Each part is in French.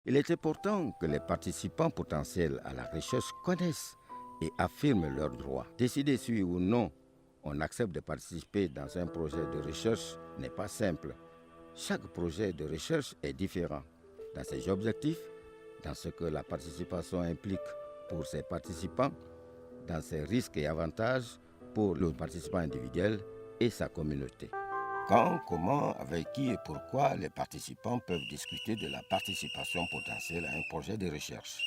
Il est important que les participants potentiels à la recherche connaissent et affirment leurs droits. Décider si oui ou non on accepte de participer dans un projet de recherche n'est pas simple. Chaque projet de recherche est différent dans ses objectifs, dans ce que la participation implique pour ses participants, dans ses risques et avantages pour le participant individuel et sa communauté. Quand, comment, avec qui et pourquoi les participants peuvent discuter de la participation potentielle à un projet de recherche.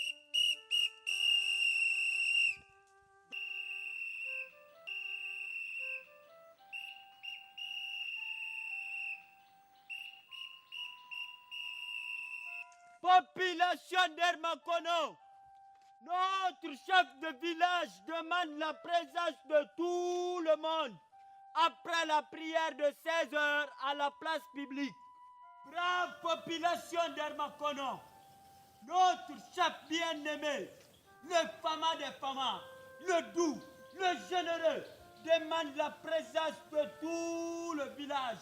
Population d'Hermakono, notre chef de village demande la présence de tout le monde après la prière de 16 heures à la place publique. Brave population d'Hermakono, notre chef bien-aimé, le Fama des Famas, le doux, le généreux, demande la présence de tout le village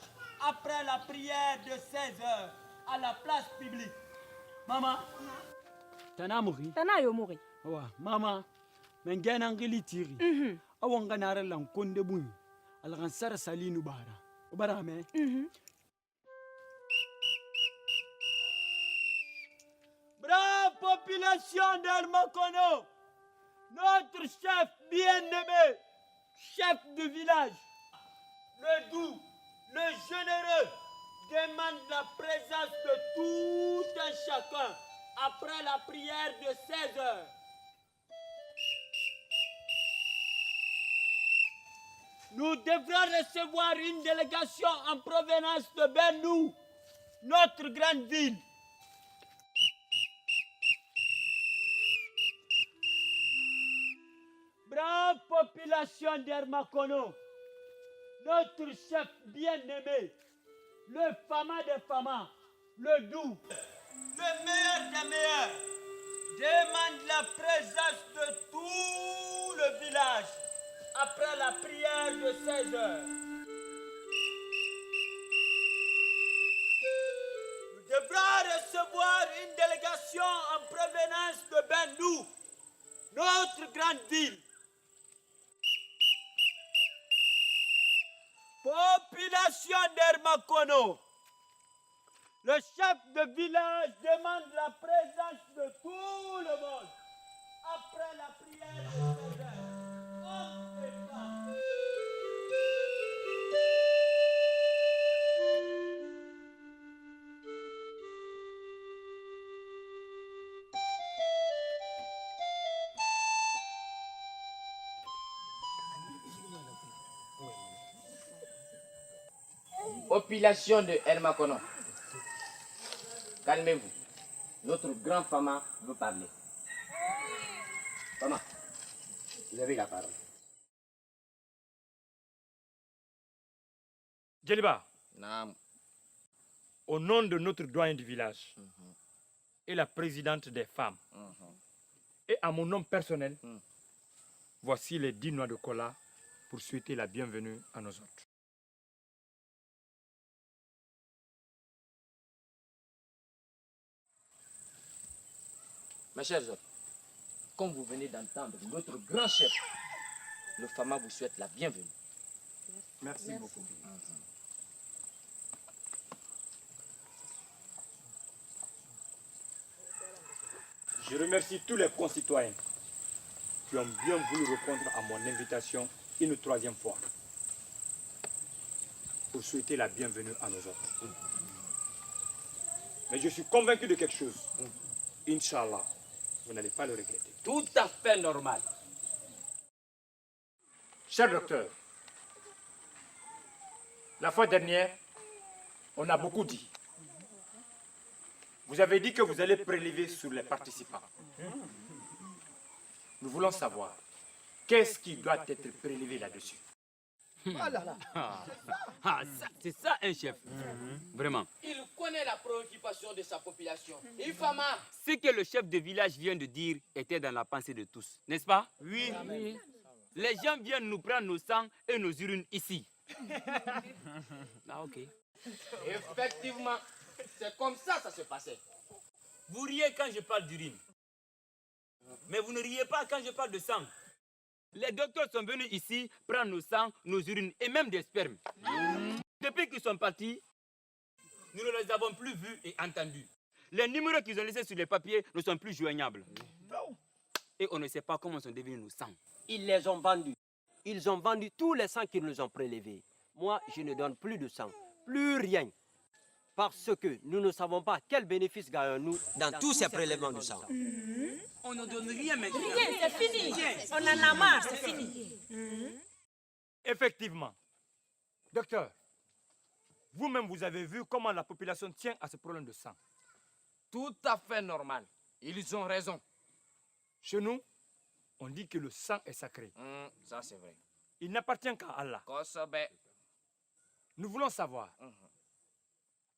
après la prière de 16 heures à la place publique. Mama, tana muri. Tana yo muri. Wa, mama, men gana ngili tiri. Awanga nara lan konde bun. Alagan sara salinu bara. Bara me. Brave population d'Hermakono, notre chef bien-aimé, chef de village, le doux, le généreux, demande la présence de tout un chacun après la prière de 16 heures. Nous devrons recevoir une délégation en provenance de Bennou, notre grande ville. Brave population d'Hermakono, notre chef bien-aimé, le Fama des Famas, le doux, le meilleur des meilleurs, demande la présence de tout le village après la prière de 16 heures. Nous devrons recevoir une délégation en provenance de Bennou, notre grande ville. Population d'Hermakono, le chef de village demande la présence de tout le monde après la prière de 16 heures. Hommes et femmes. Population de Hermakono, calmez-vous. Notre grand Fama veut parler. Fama, vous avez la parole. Djeliba, Naam. au nom de notre doyen du village et la présidente des femmes, et à mon nom personnel, voici les 10 noix de cola pour souhaiter la bienvenue à nos hôtes. Mes chers hôtes, comme vous venez d'entendre, notre grand chef, le Fama, vous souhaite la bienvenue. Merci beaucoup. Je remercie tous les concitoyens qui ont bien voulu répondre à mon invitation une troisième fois pour souhaiter la bienvenue à nos hôtes. Mais je suis convaincu de quelque chose. Inch'Allah, vous n'allez pas le regretter. Tout à fait normal. Cher docteur, la fois dernière, on a beaucoup dit. Vous avez dit que vous allez prélever sur les participants. Nous voulons savoir, qu'est-ce qui doit être prélevé là-dessus? Voilà. C'est ça un chef. Vraiment. Il connaît la préoccupation de sa population. Il Fama. Ce que le chef de village vient de dire était dans la pensée de tous, n'est-ce pas? Oui. Les gens viennent nous prendre nos sangs et nos urines ici. Ah, ok. Effectivement, c'est comme ça se passait. Vous riez quand je parle d'urine. Mais vous ne riez pas quand je parle de sang. Les docteurs sont venus ici prendre nos sangs, nos urines et même des spermes. Depuis qu'ils sont partis, nous ne les avons plus vus et entendus. Les numéros qu'ils ont laissés sur les papiers ne sont plus joignables. Et on ne sait pas comment sont devenus nos sangs. Ils les ont vendus. Ils ont vendu tous les sangs qu'ils nous ont prélevés. Moi, je ne donne plus de sang, plus rien. Parce que nous ne savons pas quel bénéfice gagnons-nous dans tous ces prélèvements de sang. On ne donne rien maintenant. Rien, c'est fini. On en a marre, c'est fini. Effectivement. Docteur, vous-même, vous avez vu comment la population tient à ce problème de sang. Tout à fait normal. Ils ont raison. Chez nous, on dit que le sang est sacré. Ça, c'est vrai. Il n'appartient qu'à Allah. Nous voulons savoir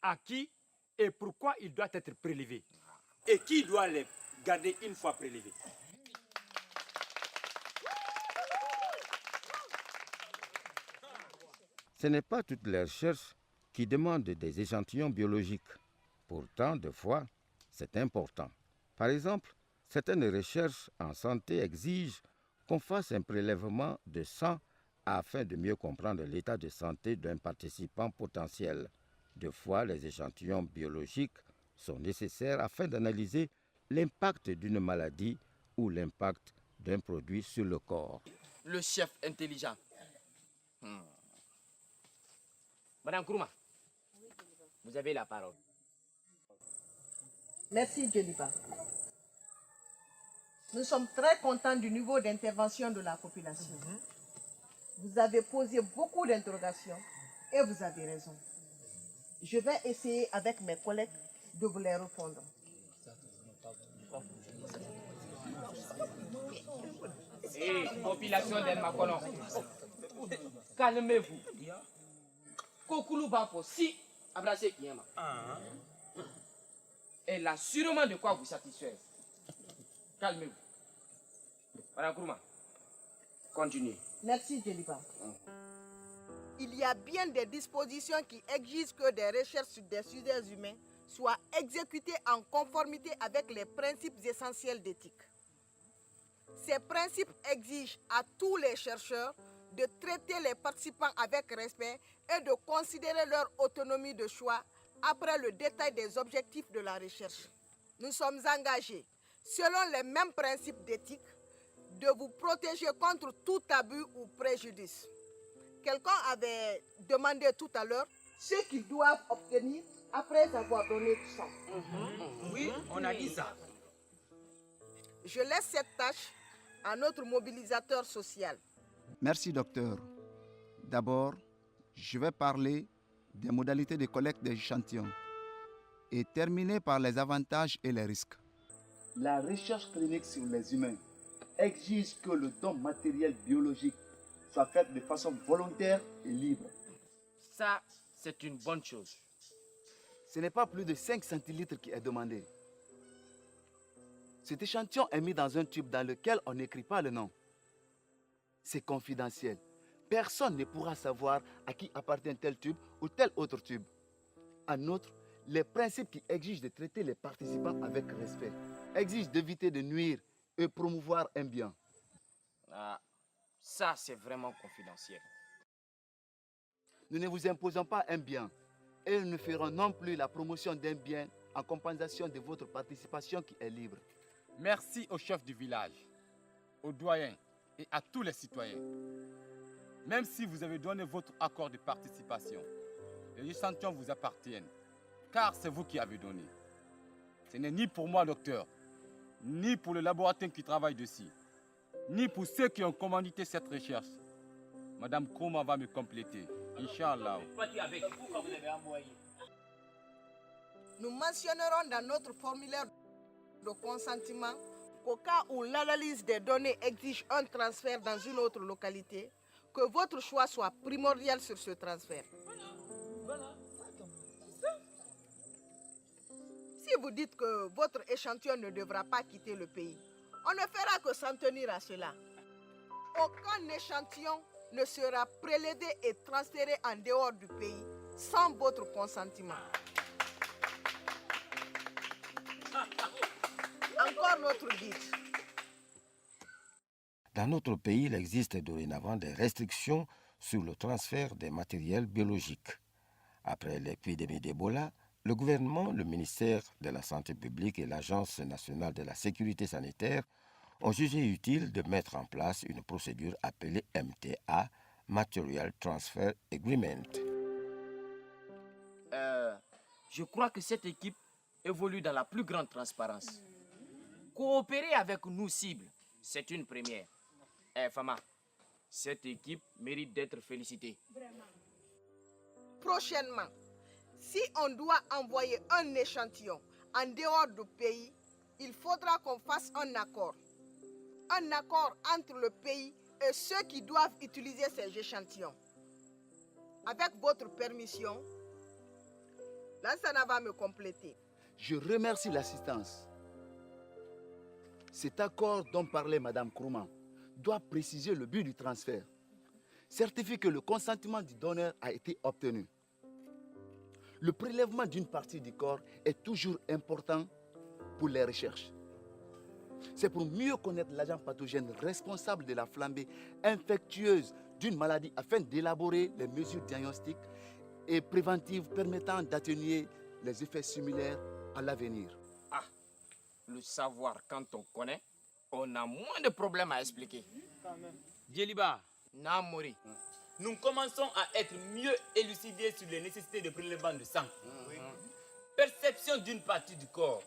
à qui et pourquoi il doit être prélevé. Et qui doit les garder une fois prélevés. Ce n'est pas toutes les recherches qui demandent des échantillons biologiques. Pourtant, des fois, c'est important. Par exemple, certaines recherches en santé exigent qu'on fasse un prélèvement de sang afin de mieux comprendre l'état de santé d'un participant potentiel. Deux fois, les échantillons biologiques sont nécessaires afin d'analyser l'impact d'une maladie ou l'impact d'un produit sur le corps. Le chef intelligent. Madame Kourouma, vous avez la parole. Merci, Djeliba. Nous sommes très contents du niveau d'intervention de la population. Vous avez posé beaucoup d'interrogations et vous avez raison. Je vais essayer avec mes collègues de vous les répondre. Population d'El Makono, calmez-vous. Kokoulou Bafo, si abracez Kiyama. Elle a sûrement de quoi vous satisfaire. Calmez-vous. Madame Kourouma, continuez. Merci, Djeliba. Il y a bien des dispositions qui exigent que des recherches sur des sujets humains soient exécutées en conformité avec les principes essentiels d'éthique. Ces principes exigent à tous les chercheurs de traiter les participants avec respect et de considérer leur autonomie de choix après le détail des objectifs de la recherche. Nous sommes engagés, selon les mêmes principes d'éthique, de vous protéger contre tout abus ou préjudice. Quelqu'un avait demandé tout à l'heure ce qu'ils doivent obtenir après avoir donné du sang. Oui, on a dit ça. Je laisse cette tâche à notre mobilisateur social. Merci, docteur. D'abord, je vais parler des modalités de collecte des échantillons et terminer par les avantages et les risques. La recherche clinique sur les humains exige que le don matériel biologique soit fait de façon volontaire et libre. Ça, c'est une bonne chose. Ce n'est pas plus de 5 centilitres qui est demandé. Cet échantillon est mis dans un tube dans lequel on n'écrit pas le nom. C'est confidentiel. Personne ne pourra savoir à qui appartient tel tube ou tel autre tube. En outre, les principes qui exigent de traiter les participants avec respect exigent d'éviter de nuire et promouvoir un bien. Ça, c'est vraiment confidentiel. Nous ne vous imposons pas un bien et nous ne ferons non plus la promotion d'un bien en compensation de votre participation qui est libre. Merci au chef du village, aux doyens et à tous les citoyens. Même si vous avez donné votre accord de participation, les échantillons vous appartiennent, car c'est vous qui avez donné. Ce n'est ni pour moi, docteur, ni pour le laboratoire qui travaille dessus, ni pour ceux qui ont commandité cette recherche. Madame Kourouma va me compléter, Inch'Allah. Nous mentionnerons dans notre formulaire de consentement qu'au cas où l'analyse des données exige un transfert dans une autre localité, que votre choix soit primordial sur ce transfert. Si vous dites que votre échantillon ne devra pas quitter le pays, on ne fera que s'en tenir à cela. Aucun échantillon ne sera prélevé et transféré en dehors du pays sans votre consentement. encore notre guide. Dans notre pays, il existe dorénavant des restrictions sur le transfert des matériels biologiques. Après l'épidémie d'Ebola, le gouvernement, le ministère de la Santé publique et l'Agence nationale de la sécurité sanitaire ont jugé utile de mettre en place une procédure appelée MTA, Material Transfer Agreement. Je crois que cette équipe évolue dans la plus grande transparence. Coopérer avec nous cibles, c'est une première. Fama, cette équipe mérite d'être félicitée. Prochainement, si on doit envoyer un échantillon en dehors du pays, il faudra qu'on fasse un accord. Un accord entre le pays et ceux qui doivent utiliser ces échantillons. Avec votre permission, Lansana va me compléter. Je remercie l'assistance. Cet accord dont parlait Mme Krouman doit préciser le but du transfert, certifier que le consentement du donneur a été obtenu. Le prélèvement d'une partie du corps est toujours important pour les recherches. C'est pour mieux connaître l'agent pathogène responsable de la flambée infectieuse d'une maladie afin d'élaborer les mesures diagnostiques et préventives permettant d'atténuer les effets similaires à l'avenir. Ah, le savoir quand on connaît, on a moins de problèmes à expliquer. Djeliba, Namori, nous commençons à être mieux élucidés sur les nécessités de prélèvement de sang. Perception d'une partie du corps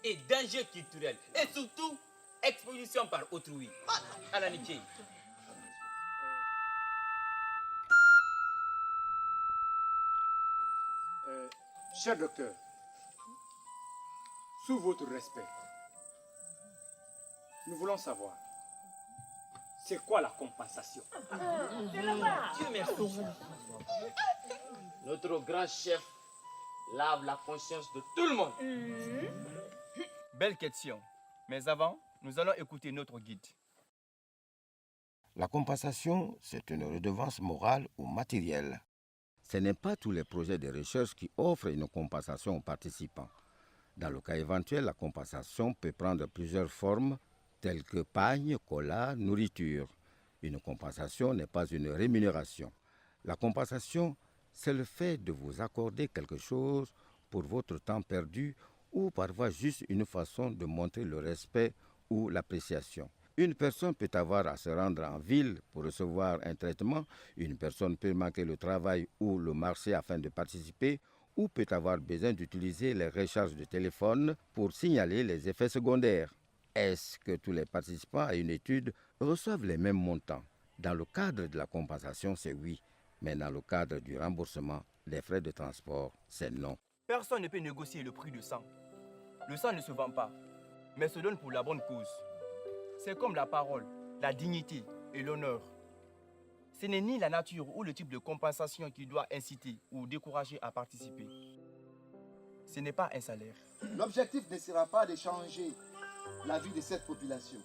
et danger culturel. Et surtout, exposition par autrui. À l'amitié. Cher docteur, sous votre respect, nous voulons savoir, c'est quoi la compensation? Dieu merci. notre grand chef lave la conscience de tout le monde. Belle question. Mais avant, nous allons écouter notre guide. La compensation, c'est une redevance morale ou matérielle. Ce n'est pas tous les projets de recherche qui offrent une compensation aux participants. Dans le cas éventuel, la compensation peut prendre plusieurs formes, telles que pagne, cola, nourriture. Une compensation n'est pas une rémunération. La compensation, c'est le fait de vous accorder quelque chose pour votre temps perdu ou parfois juste une façon de montrer le respect ou l'appréciation. Une personne peut avoir à se rendre en ville pour recevoir un traitement, une personne peut manquer le travail ou le marché afin de participer, ou peut avoir besoin d'utiliser les recharges de téléphone pour signaler les effets secondaires. Est-ce que tous les participants à une étude reçoivent les mêmes montants? Dans le cadre de la compensation, c'est oui, mais dans le cadre du remboursement des frais de transport, c'est non. Personne ne peut négocier le prix du sang. Le sang ne se vend pas, mais se donne pour la bonne cause. C'est comme la parole, la dignité et l'honneur. Ce n'est ni la nature ou le type de compensation qui doit inciter ou décourager à participer. Ce n'est pas un salaire. L'objectif ne sera pas de changer la vie de cette population,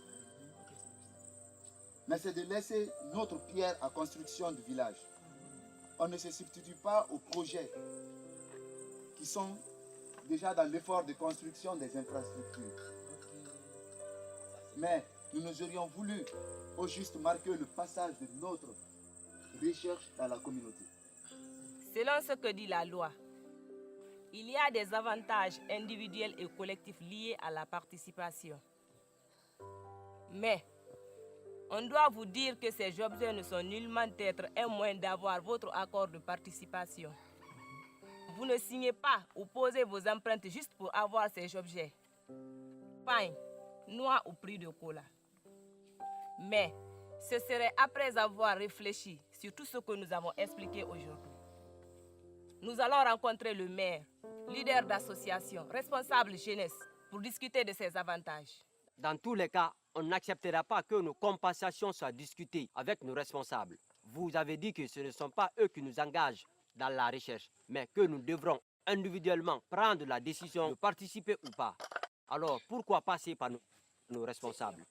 mais c'est de laisser notre pierre à construction du village. On ne se substitue pas aux projets qui sont déjà dans l'effort de construction des infrastructures. Mais nous aurions voulu au juste marquer le passage de notre recherche dans la communauté. Selon ce que dit la loi, il y a des avantages individuels et collectifs liés à la participation. Mais on doit vous dire que ces objets ne sont nullement être un moyen d'avoir votre accord de participation. Vous ne signez pas ou posez vos empreintes juste pour avoir ces objets. Pain, noix ou prix de cola. Mais ce serait après avoir réfléchi sur tout ce que nous avons expliqué aujourd'hui. Nous allons rencontrer le maire, leader d'association, responsable jeunesse, pour discuter de ces avantages. Dans tous les cas, on n'acceptera pas que nos compensations soient discutées avec nos responsables. Vous avez dit que ce ne sont pas eux qui nous engagent dans la recherche, mais que nous devrons individuellement prendre la décision de participer ou pas. Alors, pourquoi passer par nos responsables?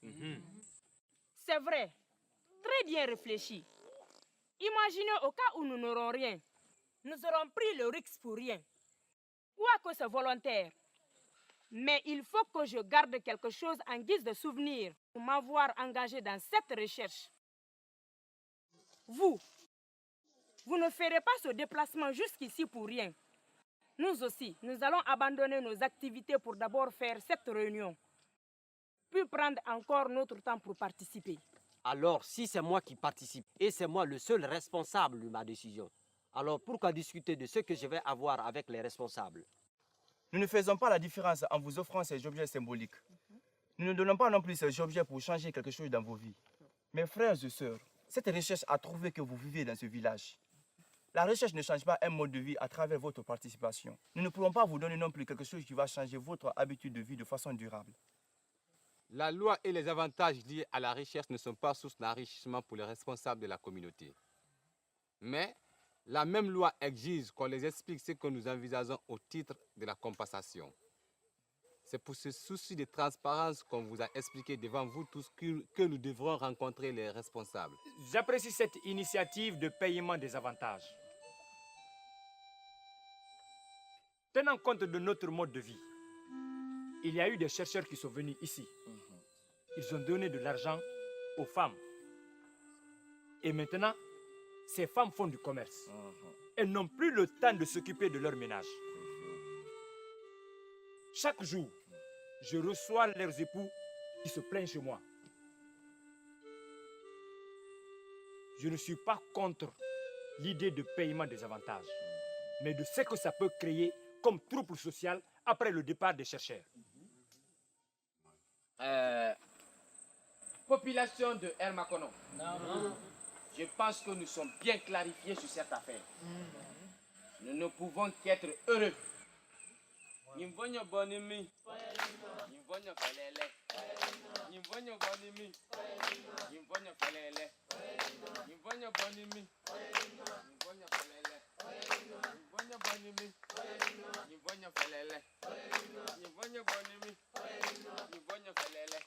C'est vrai, très bien réfléchi. Imaginez au cas où nous n'aurons rien. Nous aurons pris le risque pour rien. Ou à cause volontaire. Mais il faut que je garde quelque chose en guise de souvenir pour m'avoir engagé dans cette recherche. Vous ne ferez pas ce déplacement jusqu'ici pour rien. Nous aussi, nous allons abandonner nos activités pour d'abord faire cette réunion, puis prendre encore notre temps pour participer. Alors, si c'est moi qui participe et c'est moi le seul responsable de ma décision, alors pourquoi discuter de ce que je vais avoir avec les responsables? Nous ne faisons pas la différence en vous offrant ces objets symboliques. Nous ne donnons pas non plus ces objets pour changer quelque chose dans vos vies. Mes frères et sœurs, cette recherche a trouvé que vous vivez dans ce village. La recherche ne change pas un mode de vie à travers votre participation. Nous ne pouvons pas vous donner non plus quelque chose qui va changer votre habitude de vie de façon durable. La loi et les avantages liés à la recherche ne sont pas source d'enrichissement pour les responsables de la communauté. Mais la même loi exige qu'on les explique ce que nous envisageons au titre de la compensation. C'est pour ce souci de transparence qu'on vous a expliqué devant vous tous que nous devrons rencontrer les responsables. J'apprécie cette initiative de paiement des avantages. Tenant compte de notre mode de vie, il y a eu des chercheurs qui sont venus ici. Ils ont donné de l'argent aux femmes. Et maintenant, ces femmes font du commerce. Elles n'ont plus le temps de s'occuper de leur ménage. Chaque jour, je reçois leurs époux qui se plaignent chez moi. Je ne suis pas contre l'idée de paiement des avantages, mais de ce que ça peut créer comme trouble social après le départ des chercheurs. Population de Hermakono. Je pense que nous sommes bien clarifiés sur cette affaire. Nous ne pouvons qu'être heureux. Nyimvonyo bonimi. Nyimvonyo kalele. Nyimvonyo bonimi. Nyimvonyo kalele. Nyimvonyo bonimi. Nyimvonyo kalele. Nyimvonyo bonimi. Nyimvonyo kalele. Nyimvonyo bonimi. Nyimvonyo kalele.